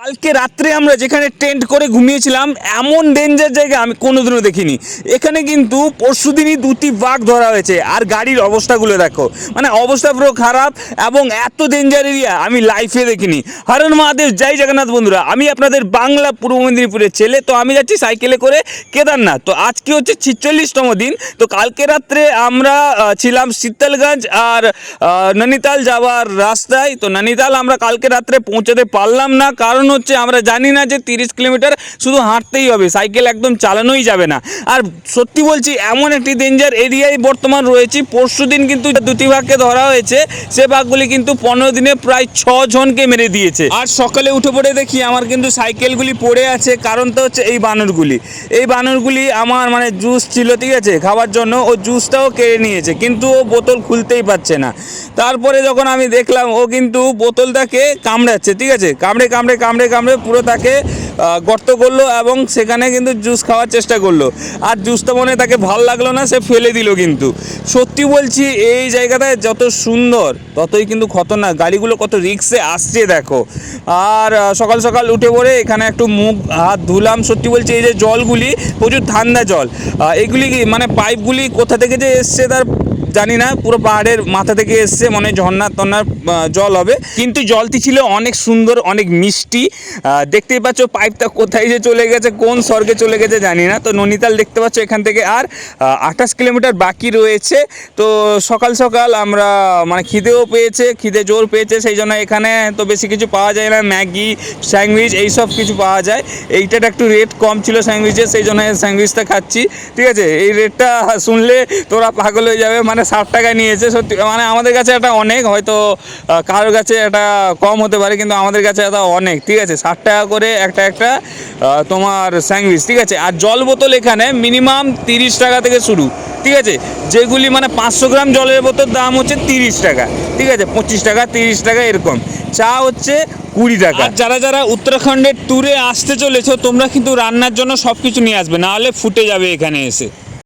কালকে রাত্রে আমরা যেখানে টেন্ট করে ঘুমিয়েছিলাম এমন ডেঞ্জার জায়গা আমি কোনোদিনও দেখিনি। এখানে কিন্তু পরশুদিনই দুটি বাঘ ধরা হয়েছে, আর গাড়ির অবস্থাগুলো দেখো, মানে অবস্থা পুরো খারাপ এবং এত ডেঞ্জার এরিয়া আমি লাইফে দেখিনি। হরণ মহাদেব, জয় জগন্নাথ। বন্ধুরা, আমি আপনাদের বাংলা পূর্ব মেদিনীপুরের ছেলে। তো আমি যাচ্ছি সাইকেলে করে কেদারনাথ। তো আজকে হচ্ছে 46তম দিন। তো কালকে রাত্রে আমরা ছিলাম শীতলগঞ্জ আর নৈনিতাল যাওয়ার রাস্তায়। তো নৈনিতাল আমরা কালকে রাত্রে পৌঁছাতে পারলাম না, কারণ হচ্ছে আমরা জানি না যে 30 কিলোমিটার শুধু হাঁটতেই হবে, সাইকেল একদম চালানোই যাবে না। আর সত্যি বলছি, এমন একটি ডেঞ্জার এরিয়ায় বর্তমান রয়েছি। পরশুদিন কিন্তু দুটি বাঘকে ধরা হয়েছে, সে বাঘগুলি কিন্তু 15 দিনে প্রায় 6 জনকে মেরে দিয়েছে। আর সকালে উঠে পড়ে দেখি আমার কিন্তু সাইকেলগুলি পড়ে আছে, কারণ তো হচ্ছে এই বানরগুলি আমার মানে জুস ছিল, ঠিক আছে, খাওয়ার জন্য। ও জুসটাও কেড়ে নিয়েছে, কিন্তু ও বোতল খুলতেই পারছে না। তারপরে যখন আমি দেখলাম ও কিন্তু বোতলটাকে কামড়াচ্ছে, ঠিক আছে, কামড়ে পুরো তাকে গর্ত করলো এবং সেখানে কিন্তু জুস খাওয়ার চেষ্টা করলো। আর জুসটা মনে তাকে ভাল লাগলো না, সে ফেলে দিল। কিন্তু সত্যি বলছি, এই জায়গাটায় যত সুন্দর ততই কিন্তু খতরনাক। গাড়িগুলো কত রিক্সে আসছে দেখো। আর সকাল সকাল উঠে পড়ে এখানে একটু মুখ হাত ধুলাম। সত্যি বলছি, এই যে জলগুলি প্রচুর ঠান্ডা জল, এইগুলি মানে পাইপগুলি কোথা থেকে যে এসছে তার জানি না, পুরো পাহাড়ের মাথা থেকে এসছে, মনে ঝর্ণার জল হবে। কিন্তু জলটি ছিল অনেক সুন্দর, অনেক মিষ্টি। দেখতেই পাচ্ছ পাইপটা কোথায় যে চলে গেছে, কোন স্বর্গে চলে গেছে জানি না। তো নৈনিতাল দেখতে পাচ্ছ এখান থেকে আর 28 কিলোমিটার বাকি রয়েছে। তো সকাল সকাল আমরা মানে খিদে জোর পেয়েছে, সেই জন্য এখানে তো বেশি কিছু পাওয়া যায় না, ম্যাগি স্যান্ডউইচ এইসব কিছু পাওয়া যায়। এইটার একটু রেট কম ছিল স্যান্ডউইচের, সেই জন্য স্যান্ডউইচটা খাচ্ছি, ঠিক আছে। এই রেটটা শুনলে তোরা পাগল হয়ে যাবে, মানে 60 টাকা নিয়েছে। সত্যি মানে আমাদের কাছে এটা অনেক, হয়তো কারোর কাছে এটা কম হতে পারে, কিন্তু আমাদের কাছে এটা অনেক, ঠিক আছে। 60 টাকা করে একটা তোমার স্যান্ডউইচ, ঠিক আছে। আর জল বোতল এখানে মিনিমাম 30 টাকা থেকে শুরু, ঠিক আছে। যেগুলি মানে 500 গ্রাম জলের বোতল দাম হচ্ছে 30 টাকা, ঠিক আছে, 25 টাকা 30 টাকা এরকম। চা হচ্ছে 20 টাকা। যারা উত্তরাখণ্ডের ট্যুরে আসতে চলেছো, তোমরা কিন্তু রান্নার জন্য সব কিছু নিয়ে আসবে, নাহলে ফুটে যাবে এখানে এসে।